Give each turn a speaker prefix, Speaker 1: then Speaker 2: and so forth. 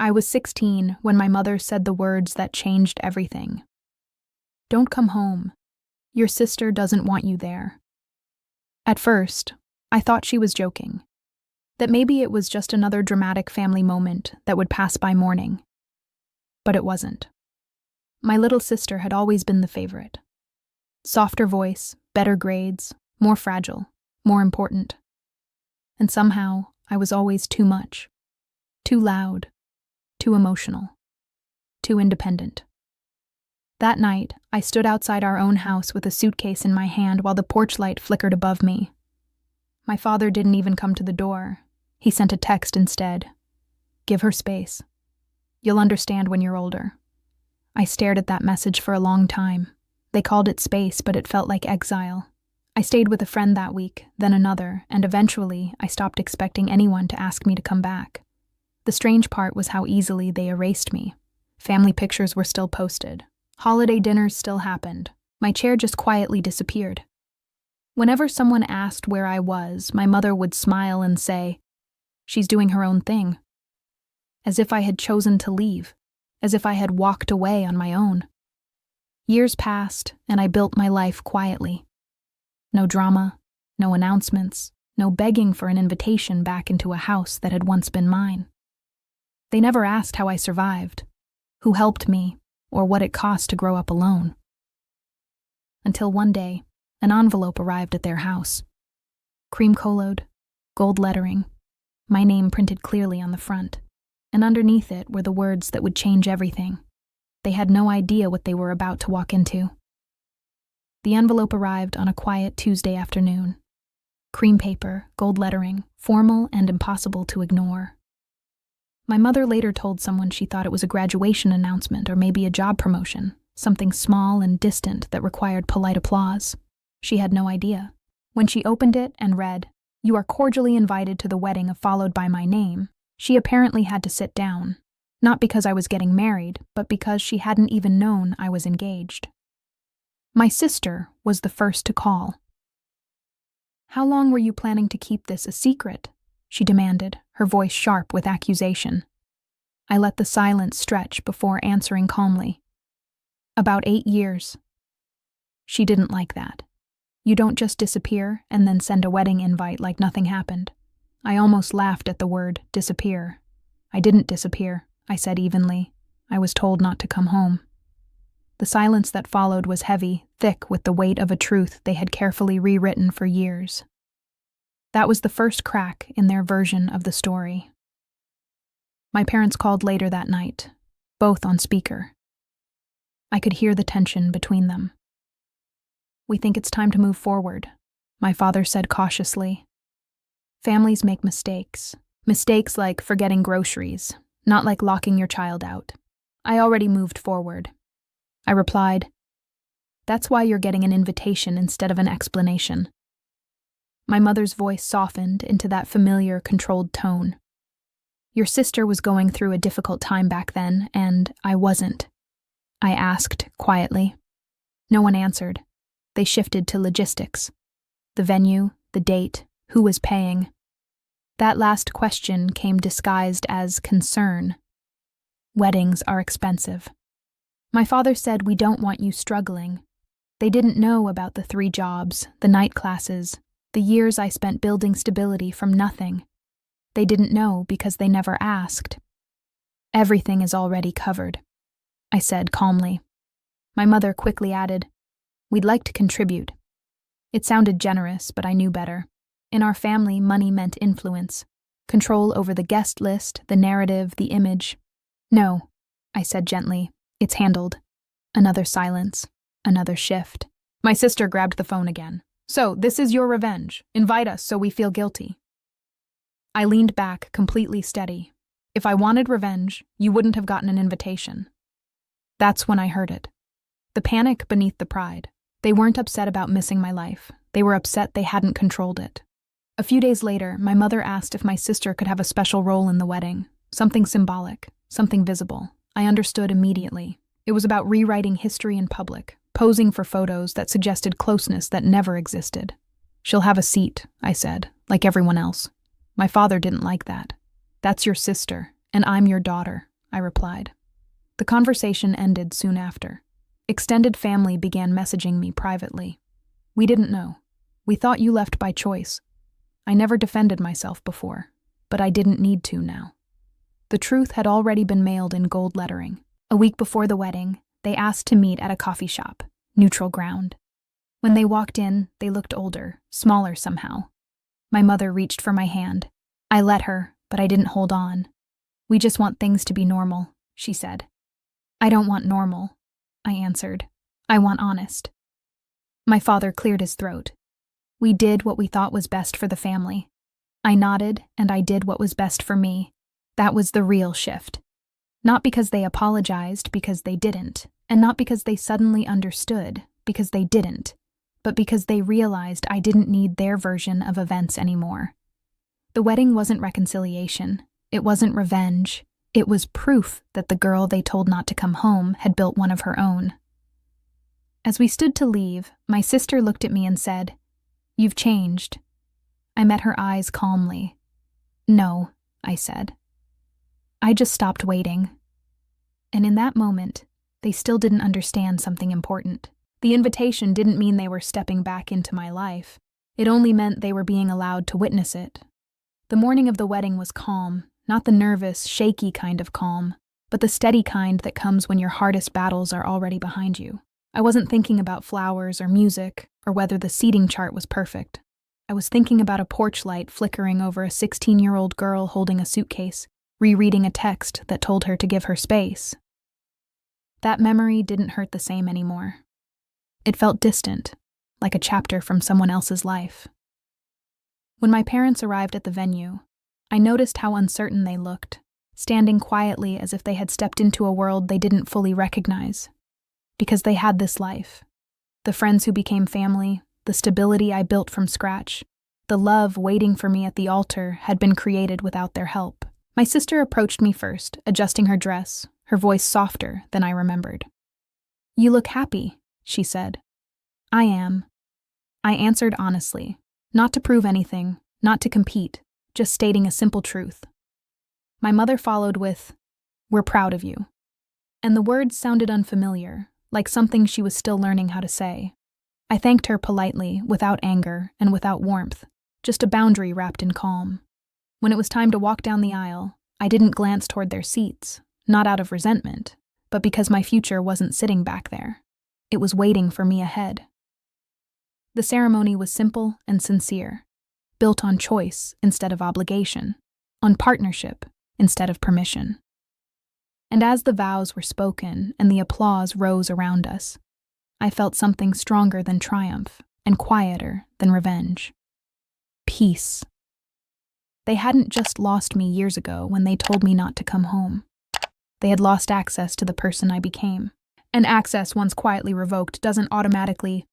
Speaker 1: I was 16 when my mother said the words that changed everything. "Don't come home. Your sister doesn't want you there." At first, I thought she was joking, that maybe it was just another dramatic family moment that would pass by mourning. But it wasn't. My little sister had always been the favorite. Softer voice, better grades, more fragile, more important. And somehow, I was always too much. Too loud, too emotional, too independent. That night, I stood outside our own house with a suitcase in my hand while the porch light flickered above me. My father didn't even come to the door. He sent a text instead. "Give her space. You'll understand when you're older." I stared at that message for a long time. They called it space, but it felt like exile. I stayed with a friend that week, then another, and eventually I stopped expecting anyone to ask me to come back. The strange part was how easily they erased me. Family pictures were still posted. Holiday dinners still happened. My chair just quietly disappeared. Whenever someone asked where I was, my mother would smile and say, "She's doing her own thing." As if I had chosen to leave, as if I had walked away on my own. Years passed, and I built my life quietly. No drama, no announcements, no begging for an invitation back into a house that had once been mine. They never asked how I survived, who helped me, or what it cost to grow up alone. Until one day, an envelope arrived at their house. Cream-colored, gold lettering, my name printed clearly on the front, and underneath it were the words that would change everything. They had no idea what they were about to walk into. The envelope arrived on a quiet Tuesday afternoon. Cream paper, gold lettering, formal and impossible to ignore. My mother later told someone she thought it was a graduation announcement or maybe a job promotion, something small and distant that required polite applause. She had no idea. When she opened it and read, "You are cordially invited to the wedding," followed by my name, she apparently had to sit down, not because I was getting married, but because she hadn't even known I was engaged. My sister was the first to call. "How long were you planning to keep this a secret?" she demanded, her voice sharp with accusation. I let the silence stretch before answering calmly. "About 8 years. She didn't like that. You don't just disappear and then send a wedding invite like nothing happened. I almost laughed at the word disappear. I didn't disappear, I said evenly. I was told not to come home. The silence that followed was heavy, thick with the weight of a truth they had carefully rewritten for years. That was the first crack in their version of the story. My parents called later that night, both on speaker. I could hear the tension between them. "We think it's time to move forward," my father said cautiously. "Families make mistakes. Mistakes like forgetting groceries, not like locking your child out. I already moved forward." I replied, "That's why you're getting an invitation instead of an explanation." My mother's voice softened into that familiar, controlled tone. "Your sister was going through a difficult time back then, and I wasn't." I asked quietly. No one answered. They shifted to logistics. The venue, the date, who was paying. That last question came disguised as concern. "Weddings are expensive." My father said, "We don't want you struggling." They didn't know about the 3 jobs, the night classes, the years I spent building stability from nothing. They didn't know because they never asked. "Everything is already covered," I said calmly. My mother quickly added, "We'd like to contribute." It sounded generous, but I knew better. In our family, money meant influence, control over the guest list, the narrative, the image. "No," I said gently, "it's handled." Another silence, another shift. My sister grabbed the phone again. "So, this is your revenge. Invite us so we feel guilty." I leaned back, completely steady. If I wanted revenge, you wouldn't have gotten an invitation. That's when I heard it. The panic beneath the pride. They weren't upset about missing my life. They were upset they hadn't controlled it. A few days later, my mother asked if my sister could have a special role in the wedding. Something symbolic, something visible. I understood immediately. It was about rewriting history in public, posing for photos that suggested closeness that never existed. "She'll have a seat," I said, "like everyone else." My father didn't like that. "That's your sister, and I'm your daughter. I replied. The conversation ended soon after. Extended family began messaging me privately. We didn't know. We thought you left by choice. I never defended myself before, but I didn't need to now. The truth had already been mailed in gold lettering. A week before the wedding, they asked to meet at a coffee shop, neutral ground. When they walked in, they looked older, smaller somehow. My mother reached for my hand. I let her, but I didn't hold on. We just want things to be normal, she said. I don't want normal, I answered. I want honest. My father cleared his throat. We did what we thought was best for the family. I nodded, and I did what was best for me. That was the real shift. Not because they apologized, because they didn't, and not because they suddenly understood, because they didn't, but because they realized I didn't need their version of events anymore. The wedding wasn't reconciliation. It wasn't revenge. It was proof that the girl they told not to come home had built one of her own. As we stood to leave, my sister looked at me and said, "You've changed." I met her eyes calmly. "No," I said. I just stopped waiting. And in that moment, they still didn't understand something important. The invitation didn't mean they were stepping back into my life. It only meant they were being allowed to witness it. The morning of the wedding was calm, not the nervous, shaky kind of calm, but the steady kind that comes when your hardest battles are already behind you. I wasn't thinking about flowers or music, or whether the seating chart was perfect. I was thinking about a porch light flickering over a 16-year-old girl holding a suitcase, rereading a text that told her to give her space. That memory didn't hurt the same anymore. It felt distant, like a chapter from someone else's life. When my parents arrived at the venue, I noticed how uncertain they looked, standing quietly as if they had stepped into a world they didn't fully recognize. Because they had this life. The friends who became family, the stability I built from scratch, the love waiting for me at the altar had been created without their help. My sister approached me first, adjusting her dress, her voice softer than I remembered. "You look happy," she said. "I am." I answered honestly, not to prove anything, not to compete, just stating a simple truth. My mother followed with, "We're proud of you." And the words sounded unfamiliar, like something she was still learning how to say. I thanked her politely, without anger and without warmth, just a boundary wrapped in calm. When it was time to walk down the aisle, I didn't glance toward their seats, not out of resentment, but because my future wasn't sitting back there. It was waiting for me ahead. The ceremony was simple and sincere, built on choice instead of obligation, on partnership instead of permission. And as the vows were spoken and the applause rose around us, I felt something stronger than triumph and quieter than revenge. Peace. They hadn't just lost me years ago when they told me not to come home. They had lost access to the person I became. And access once quietly revoked doesn't automatically